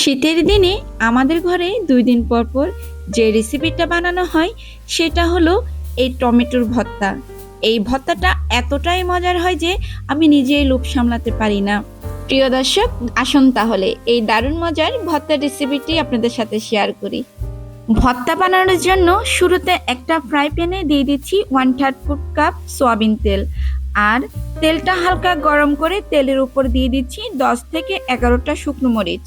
শীতের দিনে আমাদের ঘরে 2 দিন পর পর যে রেসিপিটা বানানো হয় সেটা হলো এই টমেটোর ভর্তা। এই ভর্তাটা এতটাই মজার হয় যে আমি নিজেই লোভ সামলাতে পারি না। প্রিয় দর্শক, আসুন তাহলে এই দারুণ মজার ভর্তা রেসিপিটি আপনাদের সাথে শেয়ার করি। ভর্তা বানানোর জন্য শুরুতে একটা ফ্রাই প্যানে দিয়ে দিচ্ছি 1/3 কাপ সয়াবিন তেল। আর তেলটা হালকা গরম করে তেলের উপর দিয়ে দিচ্ছি 10 থেকে 11টা শুকনো মরিচ।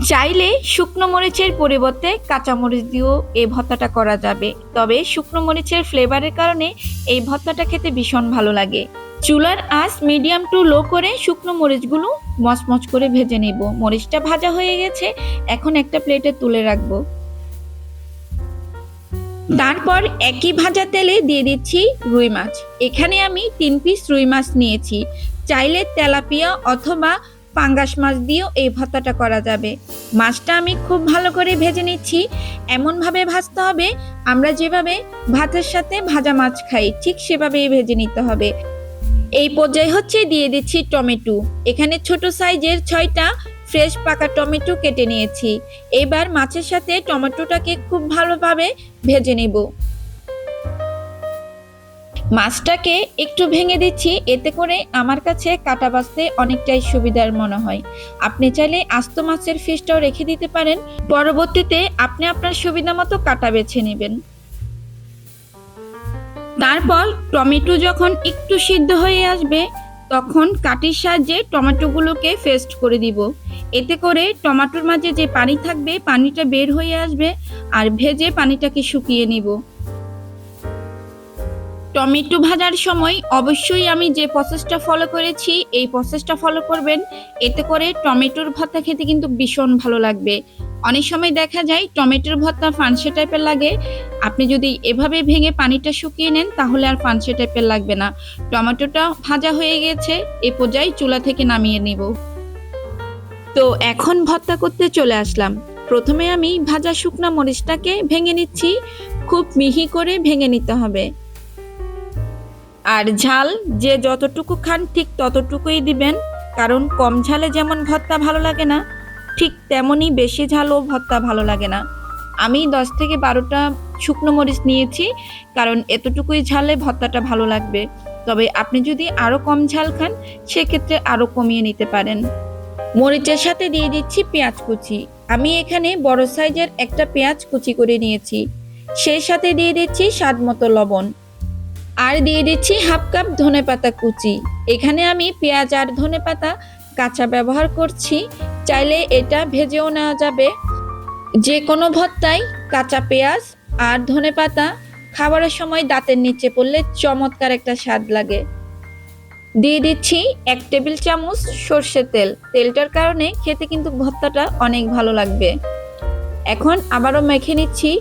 চাইলে শুকনো মরিচের পরিবর্তে কাঁচা মরিচ দিয়েও এই ভর্তাটা করা যাবে, তবে শুকনো মরিচের ফ্লেভারের কারণে এই ভর্তাটা খেতে ভীষণ ভালো লাগে। চুলার আঁচ মিডিয়াম টু লো করে শুকনো মরিচগুলো মচমচ করে ভেজে নেব। মরিচটা ভাজা হয়ে গেছে, এখন একটা প্লেটে তুলে রাখবো। তারপর একই ভাজা তেলে দিয়ে দিচ্ছি রুই মাছ। এখানে আমি 3 পিস রুই মাছ নিয়েছি। চাইলে তেলাপিয়া অথবা পাঙ্গাস মাছ দিয়েও এই ভর্তাটা করা যাবে। মাছটা আমি খুব ভালো করে ভেজে নিচ্ছি। এমনভাবে ভাজতে হবে আমরা যেভাবে ভাতের সাথে ভাজা মাছ খাই ঠিক সেভাবেই ভেজে নিতে হবে। এই পর্যায়ে হচ্ছে দিয়ে দিচ্ছি টমেটো। এখানে ছোট সাইজের 6টা ফ্রেশ পাকা টমেটো কেটে নিয়েছি। এবার মাছের সাথে টমেটোটাকে খুব ভালোভাবে ভেজে নেব। মাছটাকে একটু ভেঙে দিচ্ছি, এতে করে আমার কাছে কাটা বাছতে অনেকটাই সুবিধার মনে হয়। আপনি চাইলে আস্ত মাছের ফিসটাও রেখে দিতে পারেন, পরবর্তীতে আপনি আপনার সুবিধা মতো কাটা বেছে নেবেন। তারপর টমেটো যখন একটু সিদ্ধ হয়ে আসবে তখন কাঠির সাহায্যে টমেটোগুলোকে পেস্ট করে দিব। এতে করে টমেটোর মাঝে যে পানি থাকবে পানিটা বের হয়ে আসবে, আর ভেজে পানিটাকে শুকিয়ে নিব। টমেটো ভাজার সময় অবশ্যই আমি যে প্রসেসটা ফলো করেছি এই প্রসেসটা ফলো করবেন, এতে করে টমেটোর ভর্তা খেতে কিন্তু ভীষণ ভালো লাগবে। অনেক সময় দেখা যায় টমেটোর ভর্তা ফানসে টাইপের লাগে, আপনি যদি এভাবে ভেঙে পানিটা শুকিয়ে নেন তাহলে আর ফানসে টাইপের লাগবে না। টমেটোটা ভাজা হয়ে গেছে, এ পর্যায়ে চুলা থেকে নামিয়ে নিব। তো এখন ভর্তা করতে চলে আসলাম। প্রথমে আমি ভাজা শুকনা মরিচটাকে ভেঙে নিচ্ছি, খুব মিহি করে ভেঙে নিতে হবে। আর ঝাল যে যতটুকু খান ঠিক ততটুকুই দিবেন, কারণ কম ঝালে যেমন ভর্তা ভালো লাগে না ঠিক তেমনই বেশি ঝালও ভর্তা ভালো লাগে না। আমি 10 থেকে 12টা শুকনো মরিচ নিয়েছি, কারণ এতটুকুই ঝালে ভর্তাটা ভালো লাগবে। তবে আপনি যদি আরও কম ঝাল খান সেক্ষেত্রে আরও কমিয়ে নিতে পারেন। মরিচের সাথে দিয়ে দিচ্ছি পেঁয়াজ কুচি। আমি এখানে বড় সাইজের একটা পেঁয়াজ কুচি করে নিয়েছি। সেই সাথে দিয়ে দিচ্ছি স্বাদ মতো লবণ, আর দিয়ে দিচ্ছি 1/2 কাপ ধনেপাতা কুচি। এখানে আমি পেঁয়াজ আর ধনেপাতা কাঁচা ব্যবহার করছি, চাইলে এটা ভেজেও নেওয়া যাবে। যে কোনো ভর্তায় কাঁচা পেঁয়াজ আর ধনেপাতা খাবারের সময় দাঁতের নিচে পড়লে চমৎকার একটা স্বাদ লাগে। দিয়ে দিচ্ছি 1 টেবিল চামচ সর্ষের তেল। তেলটার কারণে খেতে কিন্তু ভর্তাটা অনেক ভালো লাগবে। এখন আবারও মেখে নিচ্ছি।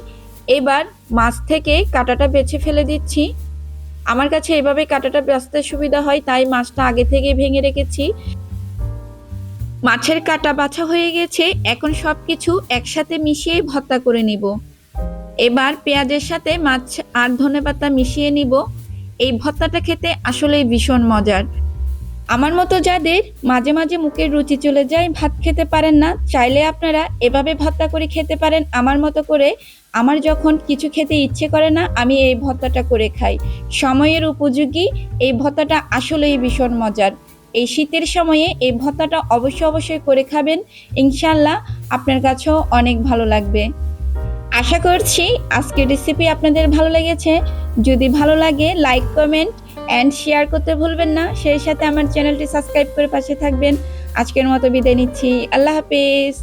এবার মাছ থেকে কাঁটাটা বেছে ফেলে দিচ্ছি। আমার কাছে এভাবে কাঁটাটা বাছতে সুবিধা হয়, তাই মাছটা আগে থেকে ভেঙে রেখেছি। মাছের কাঁটা বাছা হয়ে গেছে, এখন সবকিছু একসাথে মিশিয়ে ভর্তা করে নিব। এবার পেঁয়াজের সাথে মাছ আর ধনেপাতা মিশিয়ে নিব। এই ভর্তাটা খেতে আসলেই ভীষণ মজার। আমার মতো যাদের মাঝে মাঝে মুখের রুচি চলে যায়, ভাত খেতে পারেন না, চাইলে আপনারা এভাবে ভর্তা করে খেতে পারেন আমার মতো করে। আমার যখন কিছু খেতে ইচ্ছে করে না আমি এই ভর্তাটা করে খাই। সময়ের উপযোগী এই ভর্তাটা আসলেই ভীষণ মজার। এই শীতের সময়ে এই ভর্তাটা অবশ্যই করে খাবেন, ইনশাল্লাহ আপনার কাছেও অনেক ভালো লাগবে। আশা করছি আজকের রেসিপি আপনাদের ভালো লেগেছে। যদি ভালো লাগে লাইক, কমেন্ট অ্যান্ড শেয়ার করতে ভুলবেন না। সেই সাথে আমার চ্যানেলটি সাবস্ক্রাইব করে পাশে থাকবেন। আজকের মতো বিদায় নিচ্ছি, আল্লাহ হাফেজ।